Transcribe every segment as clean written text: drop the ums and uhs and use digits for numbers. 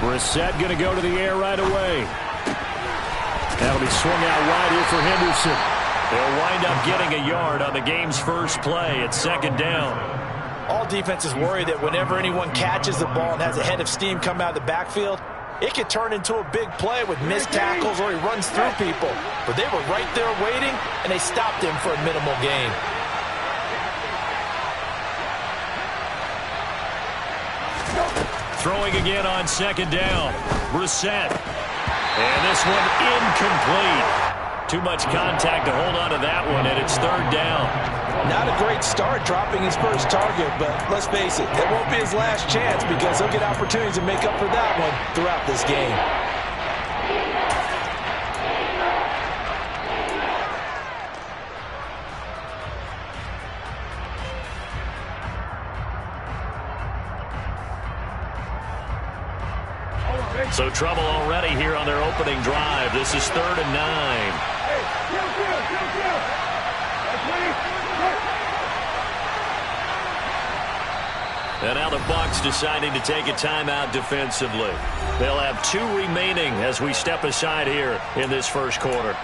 Brissett going to go to the air right away. That'll be swung out wide here for Henderson. They'll wind up getting a yard on the game's first play. It's second down. All defenses worry that whenever anyone catches the ball and has a head of steam come out of the backfield, it could turn into a big play with missed tackles or he runs through people. But they were right there waiting, and they stopped him for a minimal gain. Throwing again on second down. Brissett. And this one incomplete. Too much contact to hold on to that one, and it's third down. Not a great start dropping his first target, but let's face it, it won't be his last chance because he'll get opportunities to make up for that one throughout this game. So trouble already here on their opening drive. This is 3rd and 9. And now the Bucs deciding to take a timeout defensively. They'll have 2 remaining as we step aside here in this first quarter.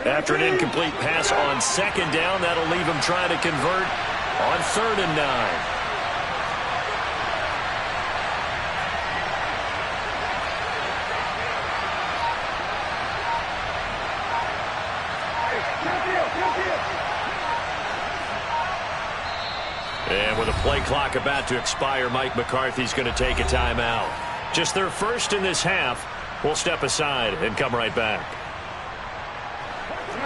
After an incomplete pass on second down, that'll leave him trying to convert on 3rd and 9. And with a play clock about to expire, Mike McCarthy's going to take a timeout. Just their first in this half. We'll step aside and come right back.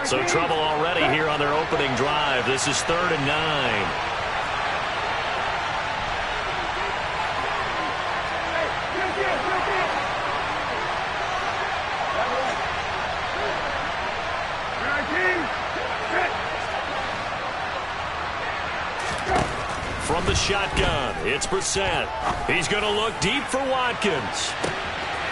So trouble already here on their opening drive. This is 3rd and 9. From the shotgun, it's Brissett. He's going to look deep for Watkins.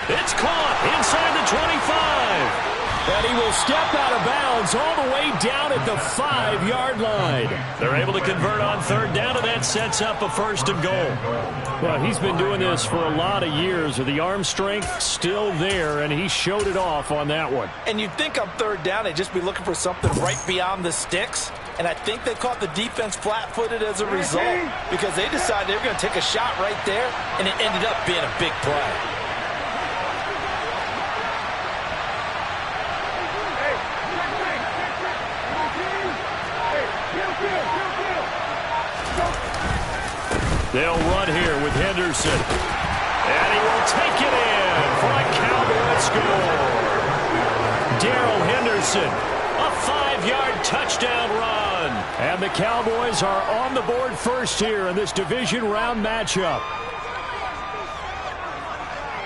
It's caught inside the 25. And he will step out of bounds all the way down at the 5-yard line. They're able to convert on 3rd down, and that sets up a 1st and goal. Well, he's been doing this for a lot of years. The arm strength still there, and he showed it off on that one. And you'd think on 3rd down they'd just be looking for something right beyond the sticks. And I think they caught the defense flat-footed as a result because they decided they were going to take a shot right there, and it ended up being a big play. They'll run here with Henderson. And he will take it in for a Cowboy score. Darrell Henderson, a 5-yard touchdown run. And the Cowboys are on the board first here in this division round matchup.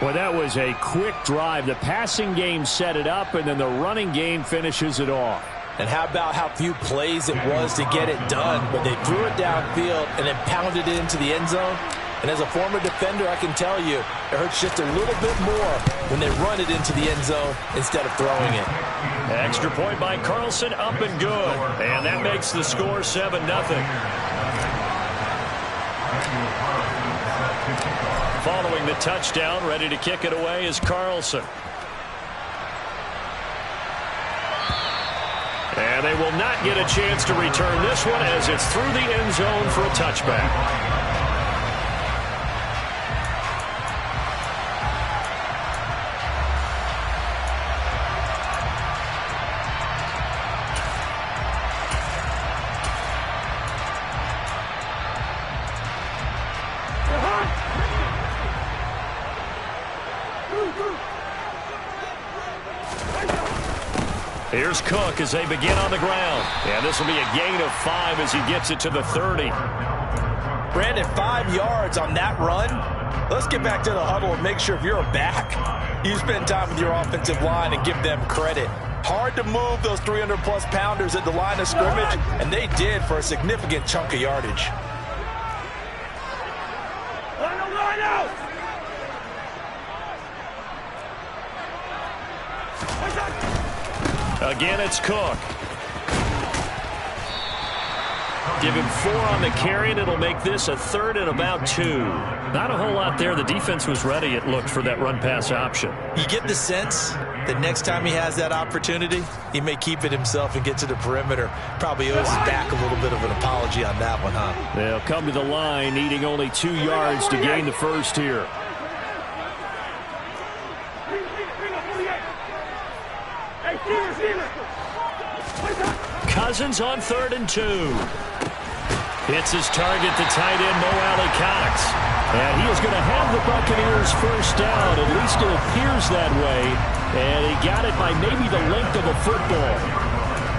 Well, that was a quick drive. The passing game set it up, and then the running game finishes it off. And how about how few plays it was to get it done, but they threw it downfield and then pounded it into the end zone. And as a former defender, I can tell you, it hurts just a little bit more when they run it into the end zone instead of throwing it. Extra point by Carlson, up and good. And that makes the score 7-0. Following the touchdown, ready to kick it away is Carlson. And they will not get a chance to return this one as it's through the end zone for a touchback. Here's Cook as they begin on the ground. And this will be a gain of 5 as he gets it to the 30. Brandon, 5 yards on that run. Let's get back to the huddle and make sure if you're a back, you spend time with your offensive line and give them credit. Hard to move those 300-plus pounders at the line of scrimmage, and they did for a significant chunk of yardage. Again, it's Cook. Give him 4 on the carry, and it'll make this a 3rd and about 2. Not a whole lot there. The defense was ready, it looked, for that run-pass option. You get the sense that next time he has that opportunity, he may keep it himself and get to the perimeter. Probably owes his back a little bit of an apology on that one, huh? They'll come to the line, needing only 2 yards to gain the first here. Cousins on 3rd and 2. Hits his target, the tight end, Mo Alley-Cox. And he is going to have the Buccaneers first down. At least it appears that way. And he got it by maybe the length of a football.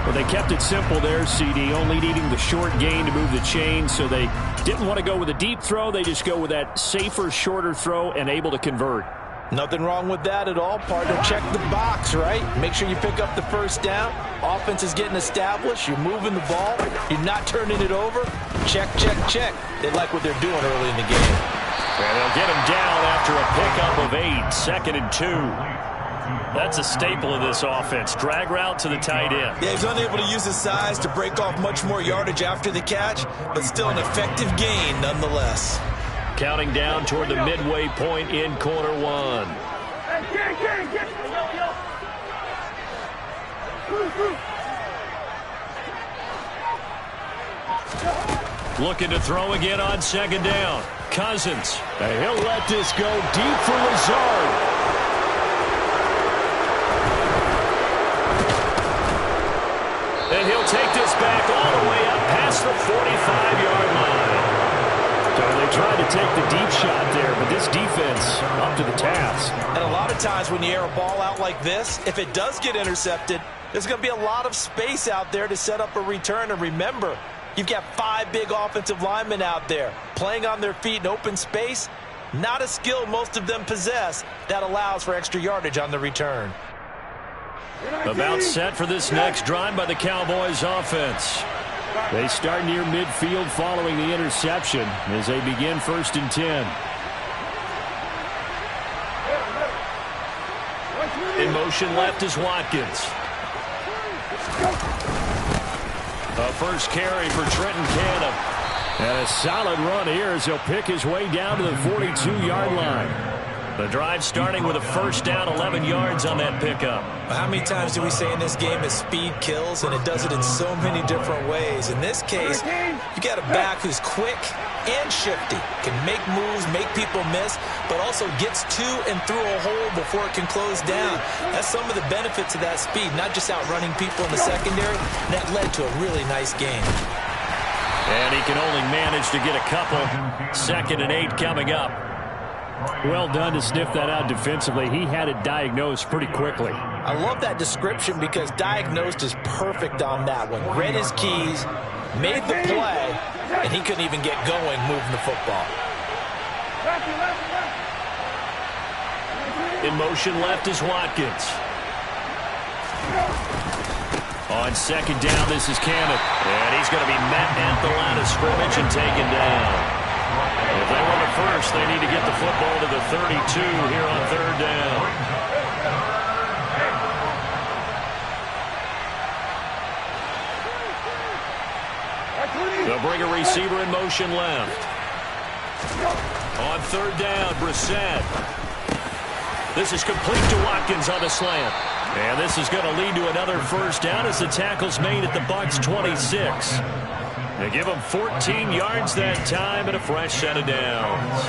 Well, they kept it simple there, CD, only needing the short gain to move the chain. So they didn't want to go with a deep throw. They just go with that safer, shorter throw and able to convert. Nothing wrong with that at all, partner. Check the box, right? Make sure you pick up the first down. Offense is getting established. You're moving the ball. You're not turning it over. Check, check, check. They like what they're doing early in the game. And they'll get him down after a pickup of 8, 2nd and 2. That's a staple of this offense. Drag route to the tight end. Yeah, he's unable to use his size to break off much more yardage after the catch, but still an effective gain nonetheless. Counting down toward the midway point in quarter 1. Looking to throw again on 2nd down. Cousins. And he'll let this go deep for Lazard. And he'll take this back all the way up past the 45-yard line. So they tried to take the deep shot there, but this defense up to the task. And a lot of times when you air a ball out like this, if it does get intercepted, there's going to be a lot of space out there to set up a return. And remember, you've got 5 big offensive linemen out there playing on their feet in open space. Not a skill most of them possess that allows for extra yardage on the return. About set for this next drive by the Cowboys offense. They start near midfield following the interception as they begin 1st and 10. In motion left is Watkins. A first carry for Trenton Cannon. And a solid run here as he'll pick his way down to the 42-yard line. The drive starting with a first down, 11 yards on that pickup. How many times do we say in this game that speed kills, and it does it in so many different ways? In this case, you got a back who's quick and shifty, can make moves, make people miss, but also gets to and through a hole before it can close down. That's some of the benefits of that speed, not just outrunning people in the secondary. And that led to a really nice game. And he can only manage to get a couple. 2nd and 8 coming up. Well done to sniff that out defensively. He had it diagnosed pretty quickly. I love that description because diagnosed is perfect on that one. Read his keys, made the play, and he couldn't even get going moving the football. In motion left is Watkins. On 2nd down, this is Cannon. And he's going to be met at the line of scrimmage and taken down. If they want it first, they need to get the football to the 32 here on 3rd down. They'll bring a receiver in motion left. On 3rd down, Brissett. This is complete to Watkins on the slant. And this is going to lead to another first down as the tackle's made at the Bucs 26. They give them 14 yards that time and a fresh set of downs.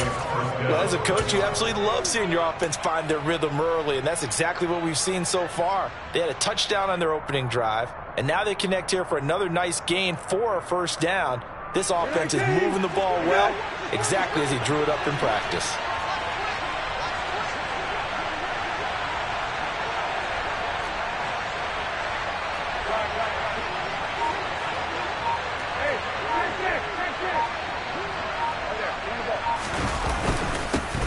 Well, as a coach, you absolutely love seeing your offense find their rhythm early, and that's exactly what we've seen so far. They had a touchdown on their opening drive, and now they connect here for another nice gain for a first down. This offense is moving the ball well, exactly as he drew it up in practice.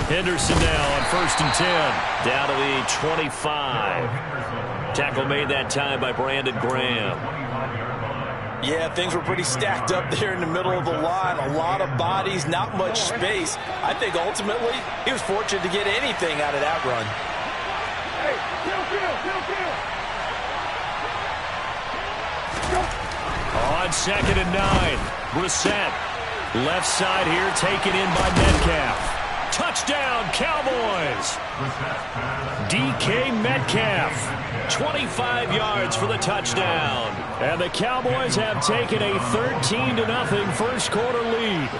Henderson now on 1st and 10. Down to the 25. Tackle made that time by Brandon Graham. Yeah, things were pretty stacked up there in the middle of the line. A lot of bodies, not much space. I think ultimately he was fortunate to get anything out of that run. On 2nd and 9, Brissett. Left side here taken in by Metcalf. Touchdown, Cowboys! DK Metcalf, 25 yards for the touchdown. And the Cowboys have taken a 13-0 first quarter lead.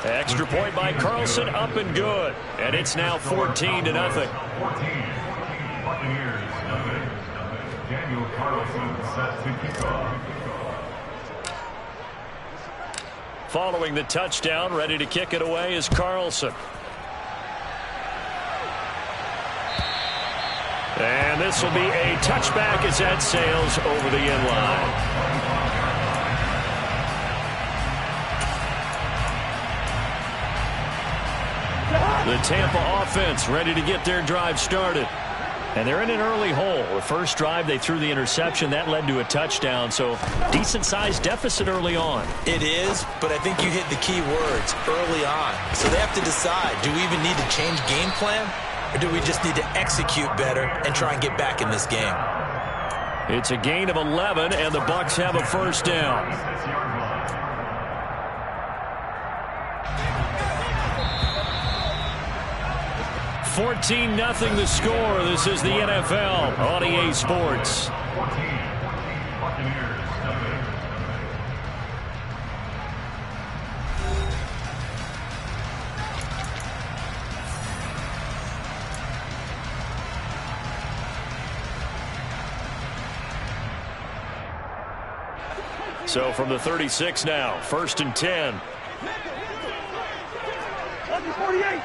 Extra point by Carlson, up and good. And it's now 14-0. Buccaneers, Daniel Carlson set to kick off. Following the touchdown, ready to kick it away is Carlson. And this will be a touchback as that sails over the end line. The Tampa offense ready to get their drive started. And they're in an early hole. The first drive, they threw the interception. That led to a touchdown, so decent-sized deficit early on. It is, but I think you hit the key words, early on. So they have to decide, do we even need to change game plan, or do we just need to execute better and try and get back in this game? It's a gain of 11, and the Bucs have a first down. $14-0 the score. This is the NFL on EA Sports. So from the 36 now, 1st and 10. 48.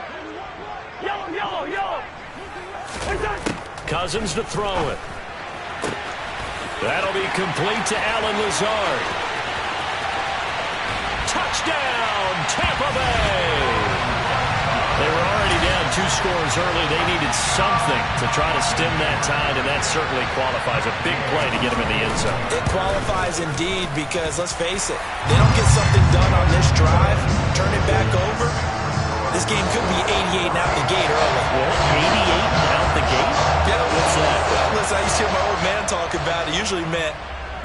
Yellow. Cousins to throw it. That'll be complete to Allen Lazard. Touchdown, Tampa Bay! They were already down 2 scores early. They needed something to try to stem that tide, and that certainly qualifies. A big play to get them in the end zone. It qualifies indeed because, let's face it, they don't get something done on this drive, turn it back over, this game could be 88 and out the gate early. What, 88 and out the gate? Yeah. What's that? Well, listen, I used to hear my old man talk about it. Usually meant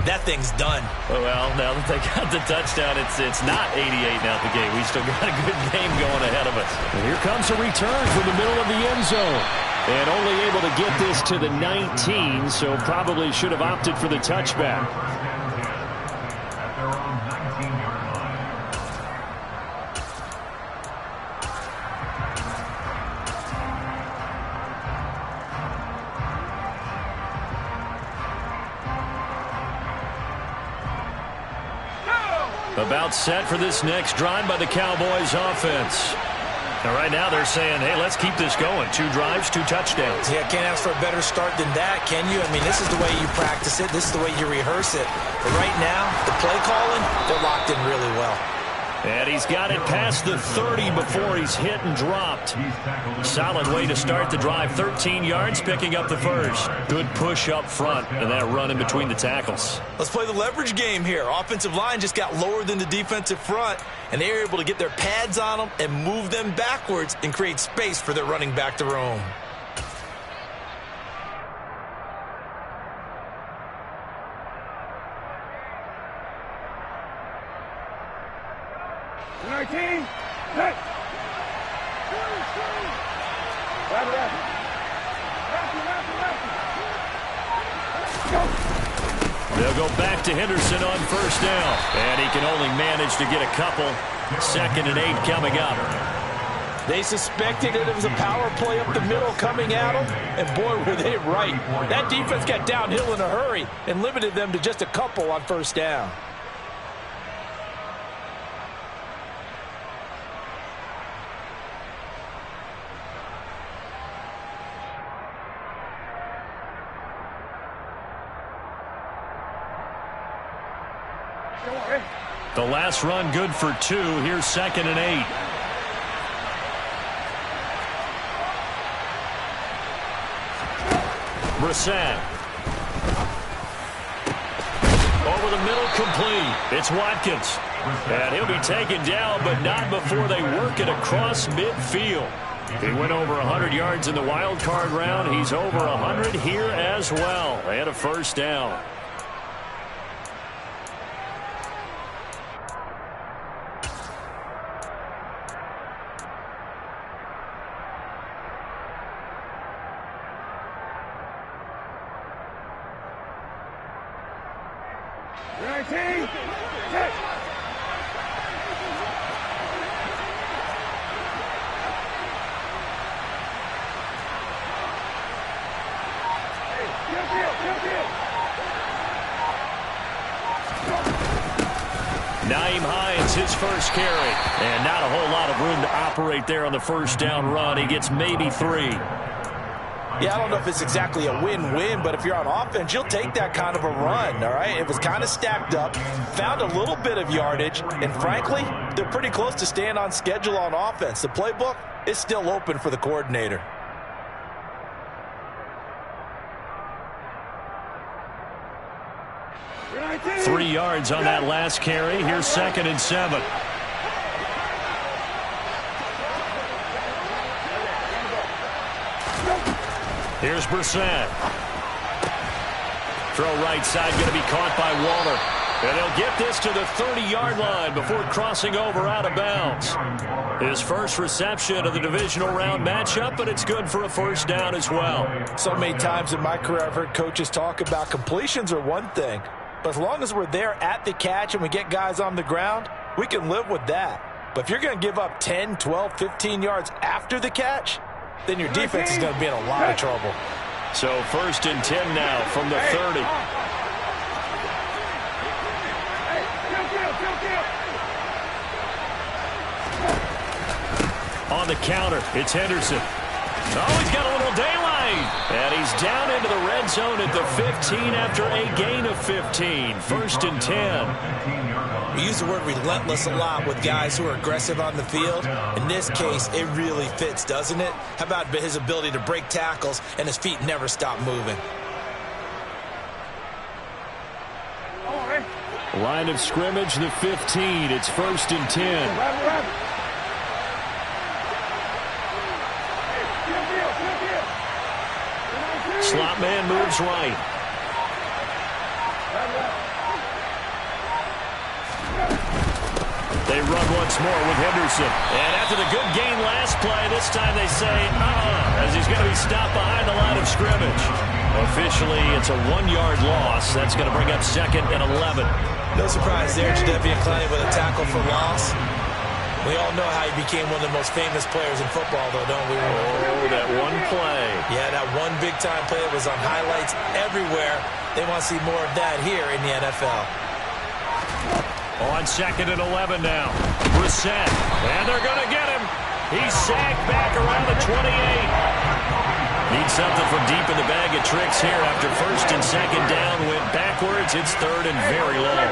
that thing's done. Well, now that they got the touchdown, it's not 88 and out the gate. We still got a good game going ahead of us. And here comes a return from the middle of the end zone. And only able to get this to the 19, so probably should have opted for the touchback. At their own 19-yard line. About set for this next drive by the Cowboys offense. And right now they're saying, hey, let's keep this going. 2 drives, 2 touchdowns. Yeah, can't ask for a better start than that, can you? I mean, this is the way you practice it. This is the way you rehearse it. But right now, the play calling, they're locked in really well. And he's got it past the 30 before he's hit and dropped. Solid way to start the drive. 13 yards, picking up the first. Good push up front, and that run in between the tackles. Let's play the leverage game here. Offensive line just got lower than the defensive front, and they were able to get their pads on them and move them backwards and create space for their running back to roam. They'll go back to Henderson on first down. And he can only manage to get a couple. 2nd and 8 coming up. They suspected that it was a power play up the middle coming at them, and boy, were they right. That defense got downhill in a hurry and limited them to just a couple on first down. The last run good for 2. Here's 2nd and 8. Brissett. Over the middle, complete. It's Watkins. And he'll be taken down, but not before they work it across midfield. He went over 100 yards in the wild card round. He's over 100 here as well. And a first down. Nyheim Hines, his first carry. And not a whole lot of room to operate there on the first down run. He gets maybe 3. Yeah, I don't know if it's exactly a win-win, but if you're on offense, you'll take that kind of a run, all right? It was kind of stacked up, found a little bit of yardage, and frankly, they're pretty close to staying on schedule on offense. The playbook is still open for the coordinator. Three yards on that last carry. Here's 2nd and 7. Here's Brissett. Throw right side, going to be caught by Waller. And they'll get this to the 30-yard line before crossing over out of bounds. His first reception of the divisional round matchup, but it's good for a first down as well. So many times in my career I've heard coaches talk about completions are one thing, but as long as we're there at the catch and we get guys on the ground, we can live with that. But if you're going to give up 10, 12, 15 yards after the catch, then your defense is going to be in a lot of trouble. So 1st and 10 now from the 30. On the counter, it's Henderson. Oh, he's got a little daylight. And he's down into the red zone at the 15 after a gain of 15. 1st and 10. We use the word relentless a lot with guys who are aggressive on the field. In this case, it really fits, doesn't it? How about his ability to break tackles and his feet never stop moving? Line of scrimmage, the 15. It's 1st and 10. Slot man moves right. They run once more with Henderson. And after the good gain last play, this time they say, as he's going to be stopped behind the line of scrimmage. Officially, it's a 1-yard loss. That's going to bring up 2nd and 11. No surprise there, Jadeveon Clowney with a tackle for loss. We all know how he became one of the most famous players in football, though, don't we? Oh, that one play. Yeah, that one big-time play was on highlights everywhere. They want to see more of that here in the NFL. On 2nd and 11 now. Brissett. And they're going to get him. He's sacked back around the 28. Need something from deep in the bag of tricks here after 1st and 2nd down. Went backwards. It's 3rd and very long.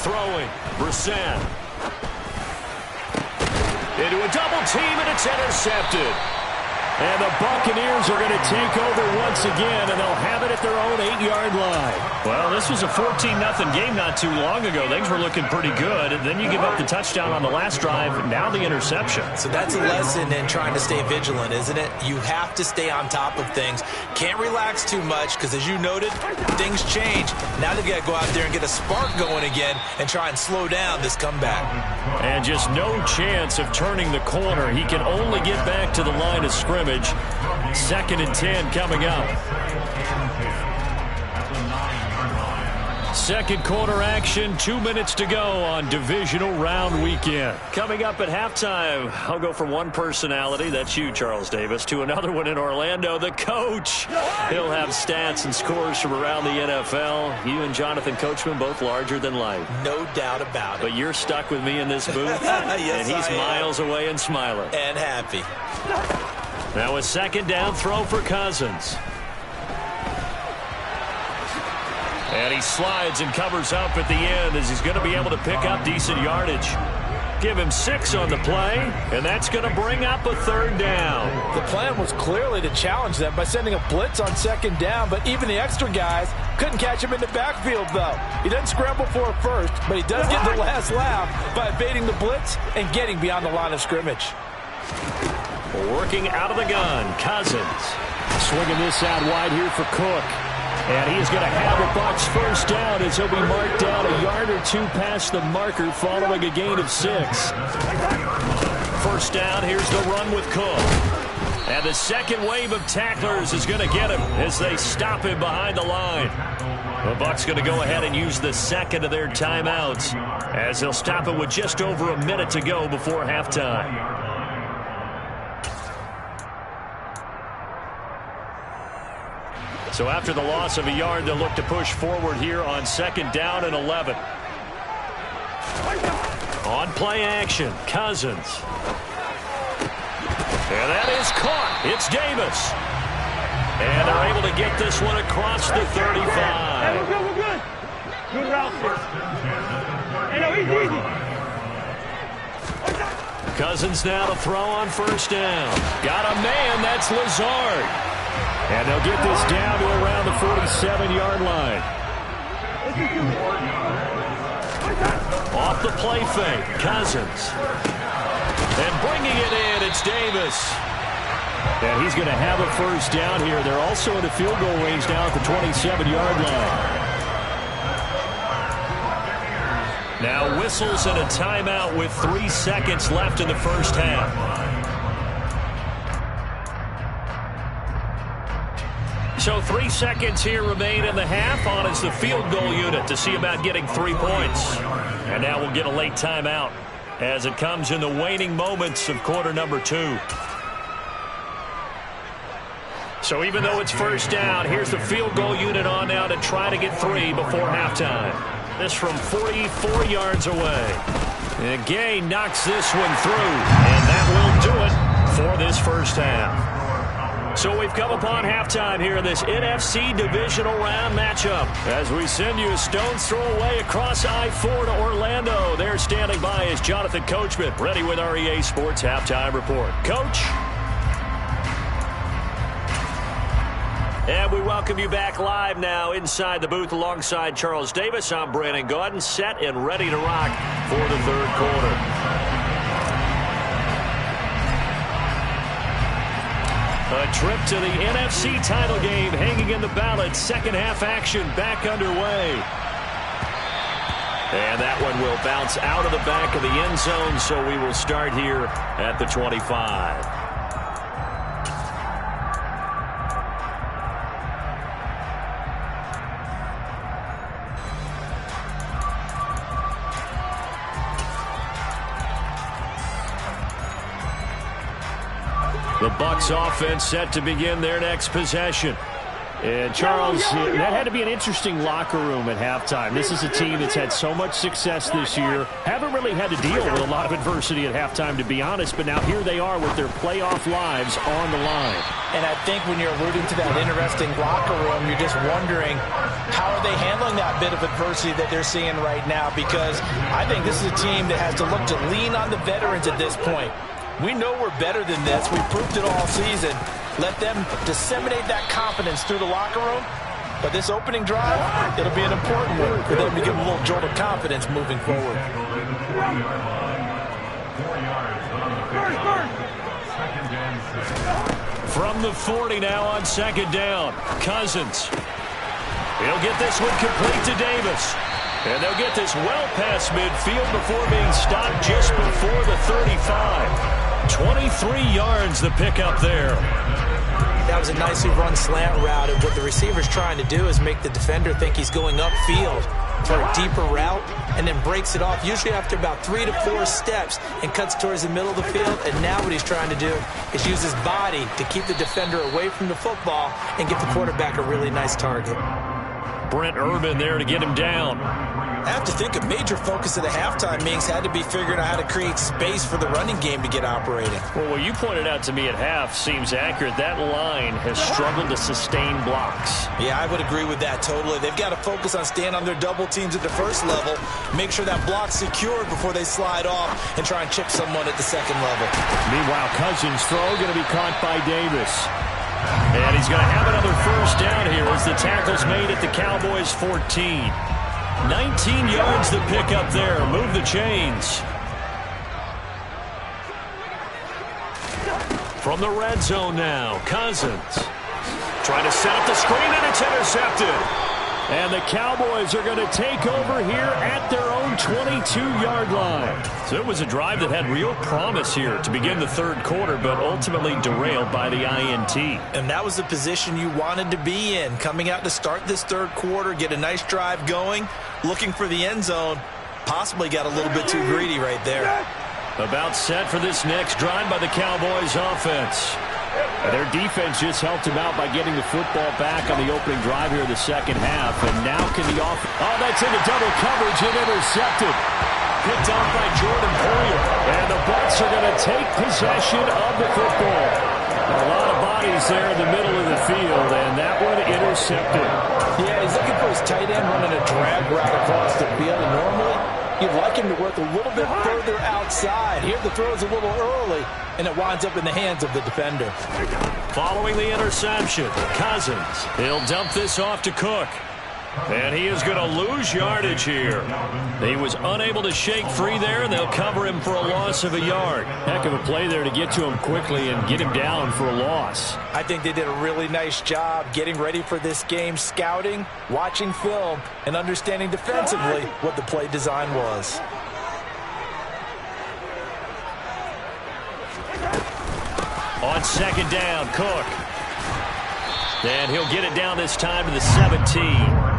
Throwing. Brissett. Into a double team, and it's intercepted. And the Buccaneers are going to take over once again, and they'll have it at their own 8-yard line. Well, this was a 14-0 game not too long ago. Things were looking pretty good. And then you give up the touchdown on the last drive, now the interception. So that's a lesson in trying to stay vigilant, isn't it? You have to stay on top of things. Can't relax too much because, as you noted, things change. Now they've got to go out there and get a spark going again and try and slow down this comeback. And just no chance of turning the corner. He can only get back to the line of scrimmage. 2nd and 10 coming up. Second quarter action, 2 minutes to go on divisional round weekend. Coming up at halftime, I'll go from one personality, that's you, Charles Davis, to another one in Orlando, the coach. He'll have stats and scores from around the NFL. You and Jonathan Coachman, both larger than life. No doubt about it. But you're stuck with me in this booth, yes, and he's miles away and smiling. And happy. Now a second down throw for Cousins. And he slides and covers up at the end as he's going to be able to pick up decent yardage. Give him 6 on the play, and that's going to bring up a third down. The plan was clearly to challenge them by sending a blitz on second down, but even the extra guys couldn't catch him in the backfield, though. He doesn't scramble for it first, but he does get the last laugh by evading the blitz and getting beyond the line of scrimmage. Working out of the gun, Cousins. Swinging this out wide here for Cook. And he's going to have a Bucs first down as he'll be marked down a yard or 2 past the marker following a gain of 6. First down, here's the run with Cook. And the second wave of tacklers is going to get him as they stop him behind the line. The Bucs going to go ahead and use the second of their timeouts as they'll stop it with just over a minute to go before halftime. So after the loss of a yard, they'll look to push forward here on second down and 11. On play action, Cousins. And that is caught. It's Davis. And they're able to get this one across the 35. Hey, we're good. Good route. Hey, no, easy. Cousins now to throw on first down. Got a man, that's Lazard. And they'll get this down to around the 47-yard line. Off the play fake, Cousins. And bringing it in, it's Davis. And he's going to have a first down here. They're also in the field goal range now at the 27-yard line. Now whistles and a timeout with 3 seconds left in the first half. So 3 seconds here remain in the half. On is the field goal unit to see about getting 3 points. And now we'll get a late timeout as it comes in the waning moments of quarter number 2. So even though it's first down, here's the field goal unit on now to try to get 3 before halftime. This from 44 yards away. And Gay knocks this one through. And that will do it for this first half. So we've come upon halftime here in this NFC divisional round matchup as we send you a stone's throw away across I-4 to Orlando. There standing by is Jonathan Coachman, ready with our EA Sports Halftime Report. Coach? And we welcome you back live now inside the booth alongside Charles Davis. I'm Brandon Gaudin, set and ready to rock for the third quarter. A trip to the NFC title game hanging in the balance. Second half action back underway. And that one will bounce out of the back of the end zone, so we will start here at the 25. The Bucs offense set to begin their next possession. And Charles, that had to be an interesting locker room at halftime. This is a team that's had so much success this year. Haven't really had to deal with a lot of adversity at halftime, to be honest. But now here they are with their playoff lives on the line. And I think when you're alluding to that interesting locker room, you're just wondering how are they handling that bit of adversity that they're seeing right now? Because I think this is a team that has to look to lean on the veterans at this point. We know we're better than this. We've proved it all season. Let them disseminate that confidence through the locker room. But this opening drive, it'll be an important one for them to give them a little jolt of confidence moving forward. From the 40 now on second down, Cousins. He'll get this one complete to Davis. And they'll get this well past midfield before being stopped just before the 35. 23 yards the pickup there. That was a nicely run slant route, and what the receiver's trying to do is make the defender think he's going upfield for a deeper route and then breaks it off, usually after about 3 to 4 steps, and cuts towards the middle of the field. And now what he's trying to do is use his body to keep the defender away from the football and get the quarterback a really nice target. Brent Urban there to get him down. I have to think a major focus of the halftime meetings had to be figuring out how to create space for the running game to get operating. Well, what you pointed out to me at half seems accurate. That line has struggled to sustain blocks. Yeah, I would agree with that totally. They've got to focus on staying on their double teams at the first level, make sure that block's secured before they slide off and try and chip someone at the second level. Meanwhile, Cousins' throw going to be caught by Davis. And he's going to have another first down here as the tackle's made at the Cowboys' 14. 19 yards to pick up there. Move the chains. From the red zone now, Cousins. Trying to set up the screen, and it's intercepted. And the Cowboys are going to take over here at their own 22-yard line. So it was a drive that had real promise here to begin the third quarter, but ultimately derailed by the INT. And that was the position you wanted to be in, coming out to start this third quarter, get a nice drive going, looking for the end zone. Possibly got a little bit too greedy right there. About set for this next drive by the Cowboys offense. Their defense just helped him out by getting the football back on the opening drive here in the second half. And now can the offense... Oh, that's into double coverage and intercepted. Picked off by Jordan Poyer. And the Bucs are going to take possession of the football. A lot of bodies there in the middle of the field, and that one intercepted. Yeah, he's looking for his tight end running a drag route across the field. And normally, you'd like him to work a little bit further outside. Here the throw is a little early, and it winds up in the hands of the defender. Following the interception, Cousins. He'll dump this off to Cook. And he is going to lose yardage here. He was unable to shake free there, and they'll cover him for a loss of a yard. Heck of a play there to get to him quickly and get him down for a loss. I think they did a really nice job getting ready for this game, scouting, watching film, and understanding defensively what the play design was. On second down, Cook. And he'll get it down this time to the 17.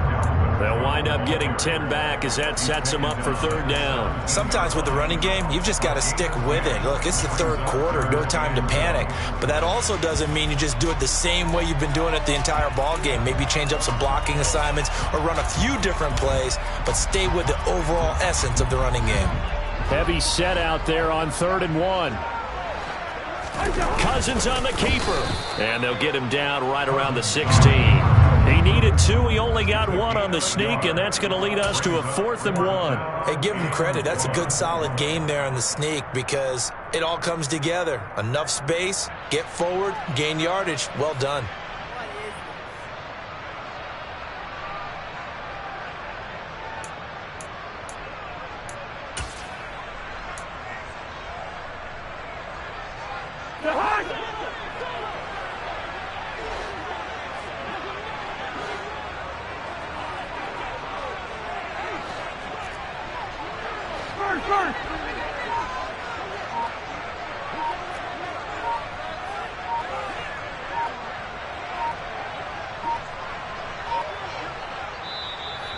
They'll wind up getting 10 back as that sets them up for third down. Sometimes with the running game, you've just got to stick with it. Look, it's the third quarter, no time to panic. But that also doesn't mean you just do it the same way you've been doing it the entire ball game. Maybe change up some blocking assignments or run a few different plays, but stay with the overall essence of the running game. Heavy set out there on 3rd and 1. Cousins on the keeper. And they'll get him down right around the 16. He needed 2. He only got 1 on the sneak, and that's going to lead us to a 4th and 1. Hey, give him credit. That's a good, solid game there on the sneak because it all comes together. Enough space, get forward, gain yardage. Well done.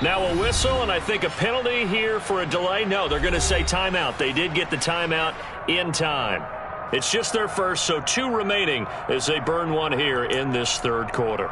Now a whistle, and I think a penalty here for a delay. No, they're going to say timeout. They did get the timeout in time. It's just their first, so 2 remaining as they burn 1 here in this third quarter.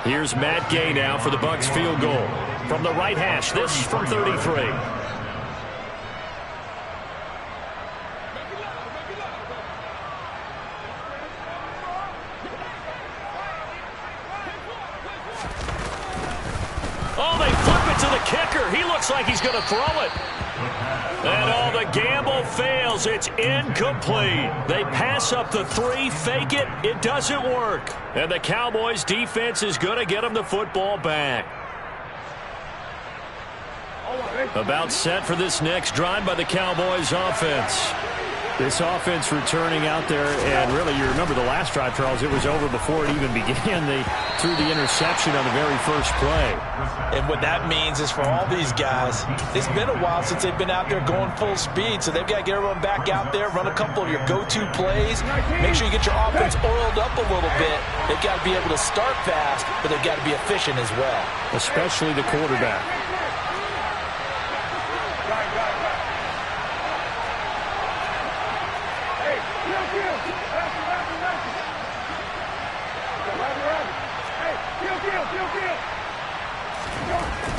Here's Matt Gay now for the Bucs field goal. From the right hash, this from 33. Oh, they flip it to the kicker. He looks like he's going to throw it. And the gamble fails. It's incomplete. They pass up the 3, fake it. It doesn't work. And the Cowboys defense is going to get them the football back. About set for this next drive by the Cowboys offense. This offense returning out there, and really, you remember the last drive, Charles, it was over before it even began. They threw the interception on the very first play. And what that means is for all these guys, it's been a while since they've been out there going full speed, so they've got to get everyone back out there, run a couple of your go-to plays, make sure you get your offense oiled up a little bit. They've got to be able to start fast, but they've got to be efficient as well. Especially the quarterback.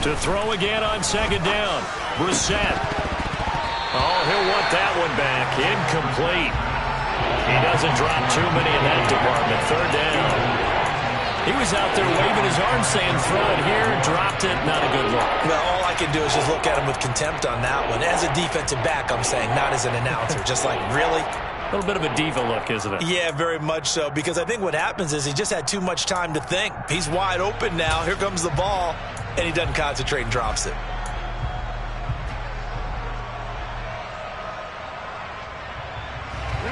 To throw again on second down. Brissett. Oh, he'll want that one back. Incomplete. He doesn't drop too many in that department. Third down. He was out there waving his arms saying throw it here. Dropped it. Not a good look. Well, all I can do is just look at him with contempt on that one. As a defensive back, I'm saying, not as an announcer. Just like, really? A little bit of a diva look, isn't it? Yeah, very much so. Because I think what happens is he just had too much time to think. He's wide open now. Here comes the ball. And he doesn't concentrate and drops it.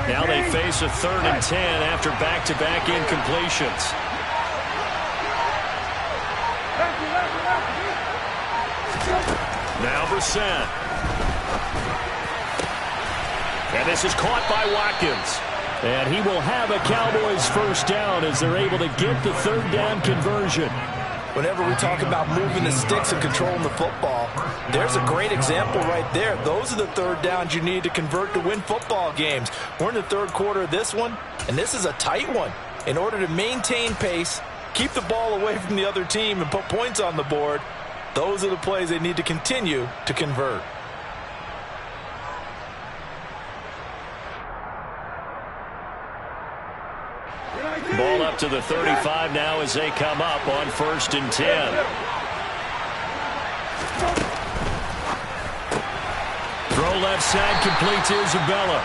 Now they face a 3rd and 10 after back-to-back incompletions. Now Brissett. And this is caught by Watkins. And he will have a Cowboys first down as they're able to get the 3rd down conversion. Whenever we talk about moving the sticks and controlling the football, there's a great example right there. Those are the 3rd downs you need to convert to win football games. We're in the 3rd quarter of this one, and this is a tight one. In order to maintain pace, keep the ball away from the other team, and put points on the board, those are the plays they need to continue to convert. Ball up to the 35 now as they come up on 1st and 10. Throw left side, complete to Isabella.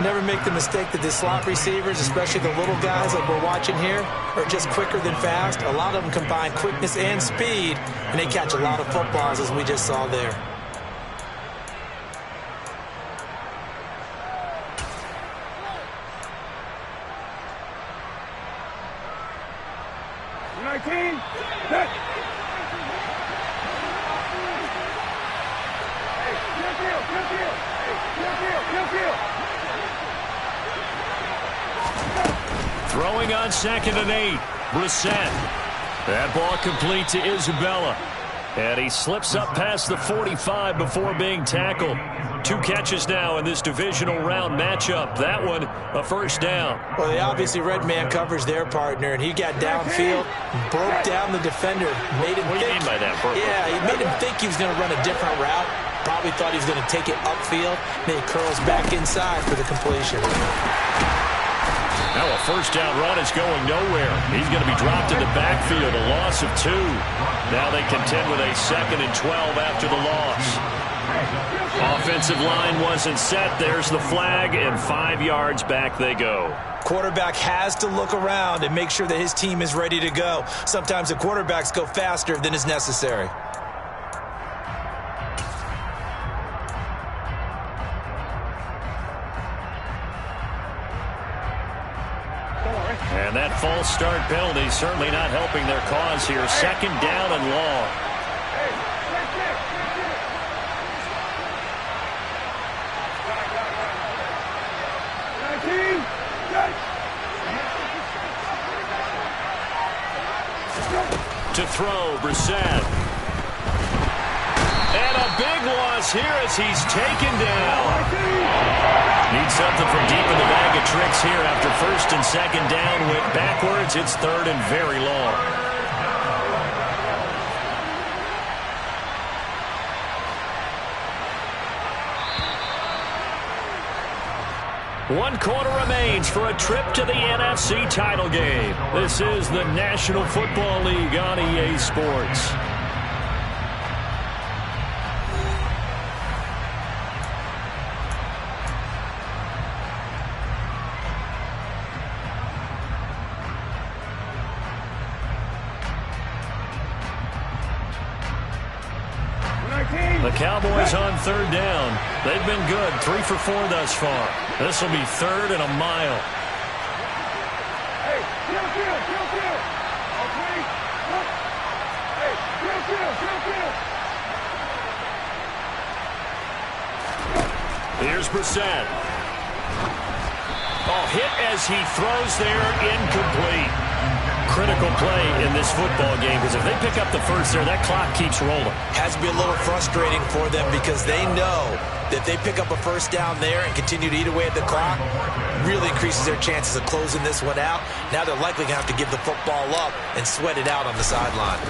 Never make the mistake that the slot receivers, especially the little guys like we're watching here, are just quicker than fast. A lot of them combine quickness and speed, and they catch a lot of footballs as we just saw there. Throwing on 2nd and 8. Brissett. That ball complete to Isabella. And he slips up past the 45 before being tackled. 2 catches now in this divisional round matchup. That one, a first down. Well, they obviously red man covers their partner, and he got downfield, broke down the defender, made him What do you mean by that, Burke? Yeah, he made him think he was going to run a different route. Probably thought he was going to take it upfield. Then he curls back inside for the completion. Now a first down run is going nowhere. He's going to be dropped in the backfield, a loss of 2. Now they contend with a 2nd and 12 after the loss. Offensive line wasn't set. There's the flag, and 5 yards back they go. Quarterback has to look around and make sure that his team is ready to go. Sometimes the quarterbacks go faster than is necessary. And that false start penalty certainly not helping their cause here. 2nd down and long. To throw, Brissett. And a big loss here as he's taken down. Needs something from deep in the bag of tricks here after 1st and 2nd down. Went backwards. It's 3rd and very long. One quarter remains for a trip to the NFC title game. This is the National Football League on EA Sports. Team. The Cowboys on third down. They've been good, 3 for 4 thus far. This will be 3rd and a mile. Hey, kill. Okay. Hey, kill. Here's Brissett. Oh, hit as he throws there, incomplete. Critical play in this football game, because if they pick up the first there, that clock keeps rolling. Has to be a little frustrating for them because they know that they pick up a first down there and continue to eat away at the clock, really increases their chances of closing this one out. Now they're likely going to have to give the football up and sweat it out on the sideline.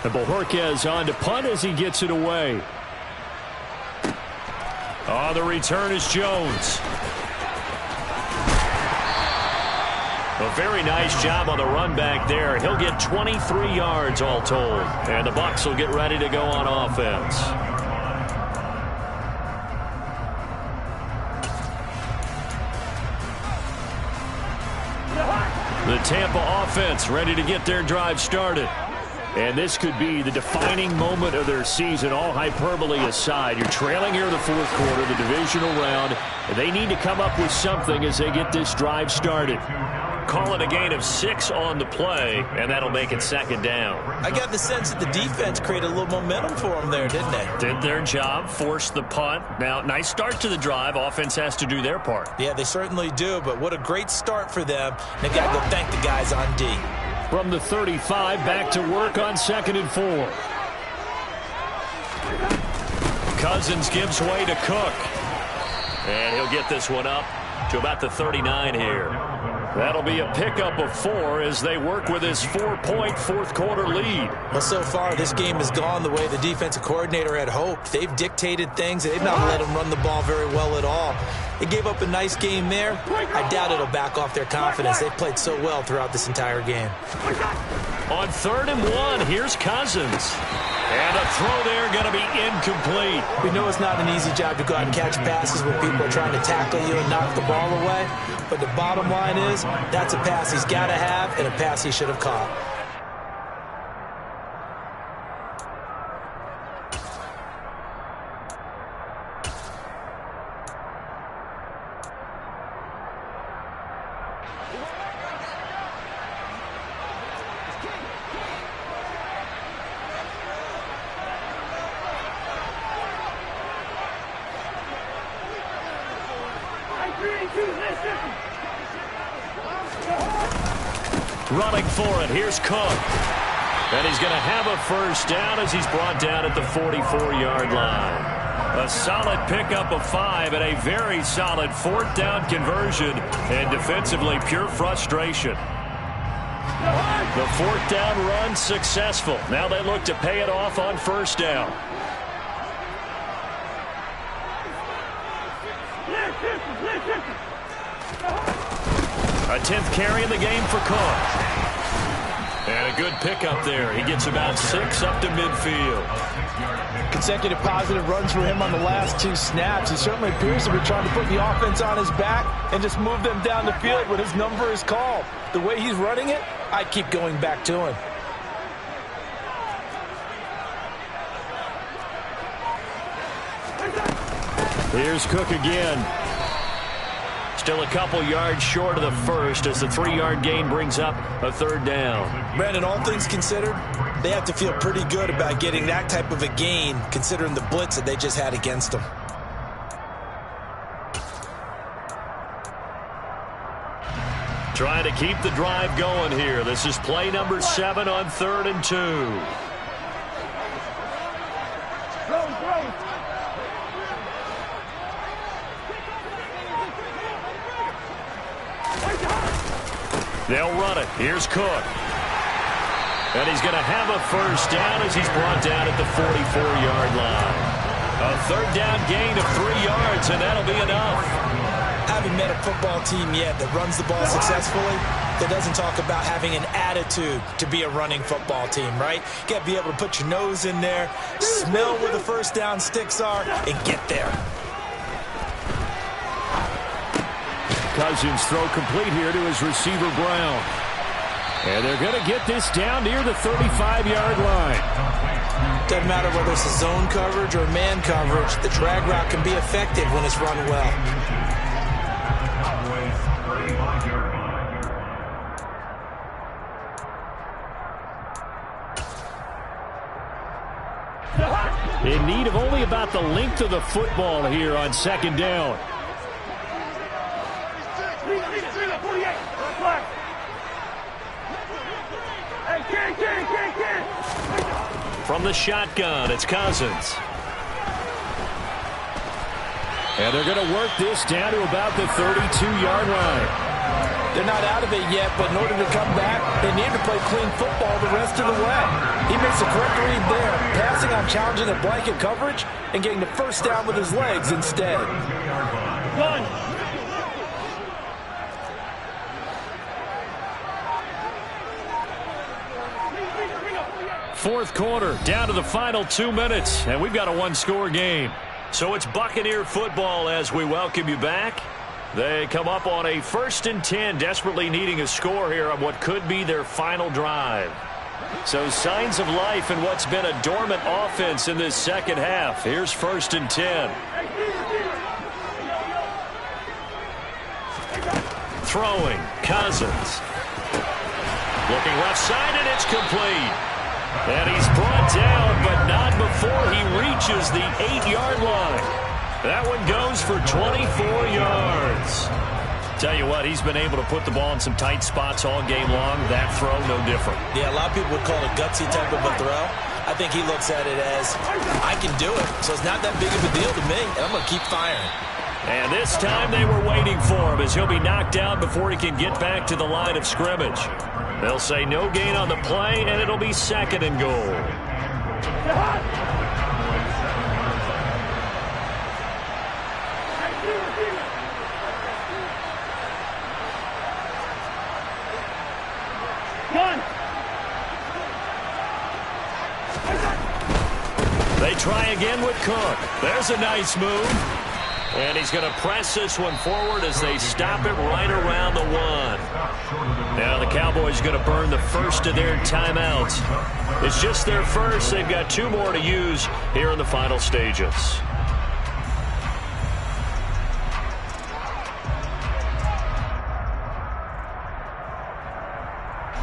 And Bojorquez on to punt as he gets it away. Oh, the return is Jones. A very nice job on the run back there. He'll get 23 yards all told. And the Bucs will get ready to go on offense. The Tampa offense ready to get their drive started. And this could be the defining moment of their season, all hyperbole aside. You're trailing here in the fourth quarter, the divisional round, and they need to come up with something as they get this drive started. Call it a gain of 6 on the play, and that'll make it 2nd down. I got the sense that the defense created a little momentum for them there, didn't they? Did their job, forced the punt. Now, nice start to the drive. Offense has to do their part. Yeah, they certainly do, but what a great start for them. They've got to go thank the guys on D. From the 35, back to work on 2nd and 4. Cousins gives way to Cook. And he'll get this one up to about the 39 here. That'll be a pickup of 4 as they work with his 4-point fourth-quarter lead. Well, so far, this game has gone the way the defensive coordinator had hoped. They've dictated things. They've not let him run the ball very well at all. They gave up a nice game there. I doubt it'll back off their confidence. They've played so well throughout this entire game. On 3rd and 1, here's Cousins. And a throw there going to be incomplete. We know it's not an easy job to go out and catch passes when people are trying to tackle you and knock the ball away. But the bottom line is, that's a pass he's got to have and a pass he should have caught. Running for it, here's Cook. And he's going to have a first down as he's brought down at the 44-yard line. A solid pickup of 5 and a very solid 4th down conversion. And defensively, pure frustration. The 4th down run successful. Now they look to pay it off on 1st down. A 10th carry in the game for Cook. And a good pickup there. He gets about 6 up to midfield. Consecutive positive runs for him on the last 2 snaps. He certainly appears to be trying to put the offense on his back and just move them down the field when his number is called. The way he's running it, I keep going back to him. Here's Cook again. Still a couple yards short of the first as the 3-yard gain brings up a 3rd down. Brandon, all things considered, they have to feel pretty good about getting that type of a gain considering the blitz that they just had against them. Trying to keep the drive going here. This is play number 7 on 3rd and 2. They'll run it. Here's Cook. And he's going to have a first down as he's brought down at the 44-yard line. A 3rd down gain of 3 yards, and that'll be enough. Haven't met a football team yet that runs the ball successfully that doesn't talk about having an attitude to be a running football team, right? You got to be able to put your nose in there, smell where the first down sticks are, and get there. Cousins throw complete here to his receiver Brown. And they're going to get this down near the 35-yard line. Doesn't doesn't matter whether it's a zone coverage or man coverage, the drag route can be effective when it's run well. In need of only about the length of the football here on second down. From the shotgun, it's Cousins. And they're going to work this down to about the 32-yard line. They're not out of it yet, but in order to come back, they need to play clean football the rest of the way. He makes a correct read there, passing on challenging the blanket coverage and getting the first down with his legs instead. Run. Fourth quarter, down to the final 2 minutes, and we've got a one-score game. So it's Buccaneer football as we welcome you back. They come up on a 1st and 10, desperately needing a score here on what could be their final drive. So signs of life in what's been a dormant offense in this second half. Here's 1st and 10. Throwing, Cousins. Looking left side, and it's complete. And he's brought down, but not before he reaches the 8-yard line. That one goes for 24 yards. Tell you what, he's been able to put the ball in some tight spots all game long. That throw, no different. Yeah, a lot of people would call it a gutsy type of a throw. I think he looks at it as, I can do it, so it's not that big of a deal to me, and I'm going to keep firing. And this time they were waiting for him as he'll be knocked down before he can get back to the line of scrimmage. They'll say no gain on the play, and it'll be 2nd and goal. They try again with Cook. There's a nice move. And he's going to press this one forward as they stop it right around the 1. Now the Cowboys are going to burn the first of their timeouts. It's just their first. They've got 2 more to use here in the final stages.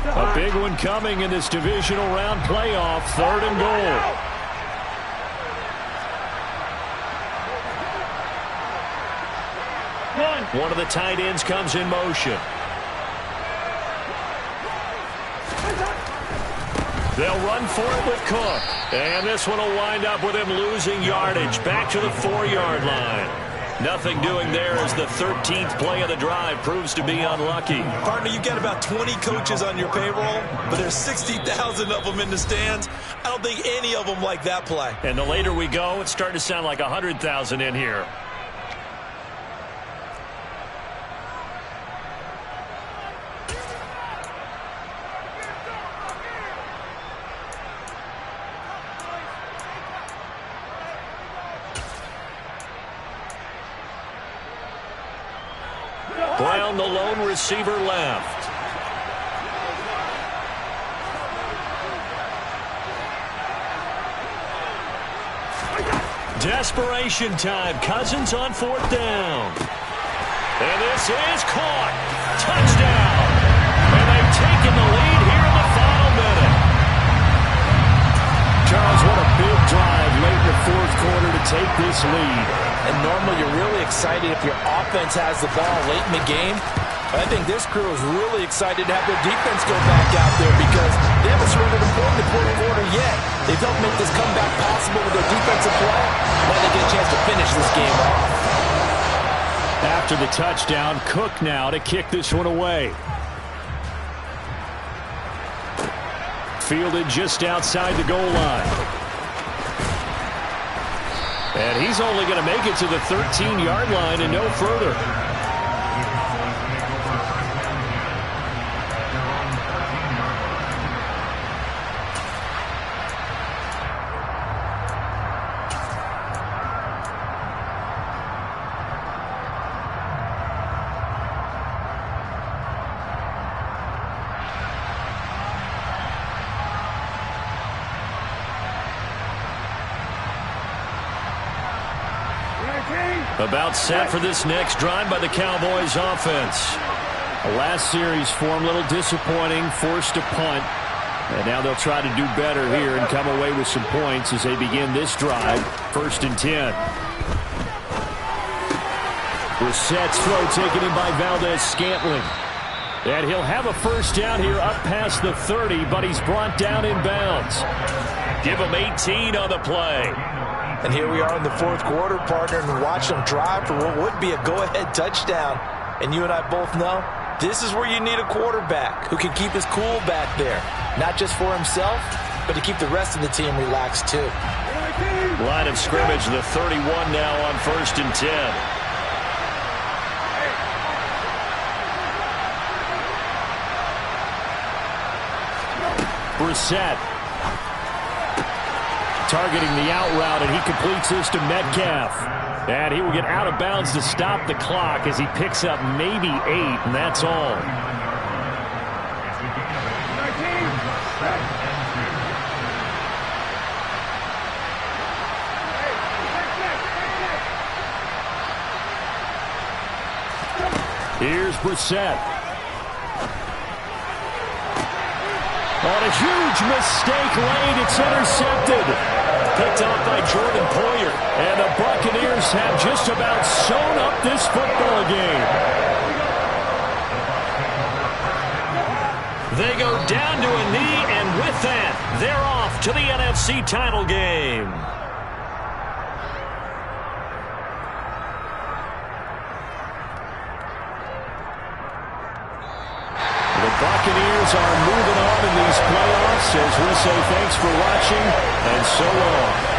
A big one coming in this divisional round playoff. 3rd and goal. One of the tight ends comes in motion. They'll run for it with Cook. And this one will wind up with him losing yardage back to the 4-yard line. Nothing doing there as the 13th play of the drive proves to be unlucky. Partner, you've got about 20 coaches on your payroll, but there's 60,000 of them in the stands. I don't think any of them like that play. And the later we go, it's starting to sound like 100,000 in here. Brown, the lone receiver, left. Desperation time. Cousins on 4th down. And this is caught. Touchdown. And they've taken the lead here in the final minute. Charles, what a big drive late in the 4th quarter to take this lead. And normally you're really excited if your offense has the ball late in the game. But I think this crew is really excited to have their defense go back out there because they haven't surrendered a point in the 4th quarter yet. They've helped make this comeback possible with their defensive play. Now they get a chance to finish this game off. After the touchdown, Cook now to kick this one away. Fielded just outside the goal line. And he's only going to make it to the 13-yard line and no further. About set for this next drive by the Cowboys offense. The last series form a little disappointing, forced a punt. And now they'll try to do better here and come away with some points as they begin this drive. 1st and 10. Brissett's throw taken in by Valdez-Scantling. And he'll have a first down here up past the 30, but he's brought down in bounds. Give him 18 on the play. And here we are in the 4th quarter, partner, and watch them drive for what would be a go-ahead touchdown. And you and I both know this is where you need a quarterback who can keep his cool back there. Not just for himself, but to keep the rest of the team relaxed too. Line of scrimmage, the 31 now on 1st and 10. Brissett targeting the out route, and he completes this to Metcalf. And he will get out of bounds to stop the clock as he picks up maybe 8, and that's all. Here's Brissett. On a huge mistake late, it's intercepted. Picked off by Jordan Poyer. And the Buccaneers have just about sewn up this football game. They go down to a knee, and with that, they're off to the NFC title game. The Buccaneers are moving on in these playoffs as we say thanks for watching and so long.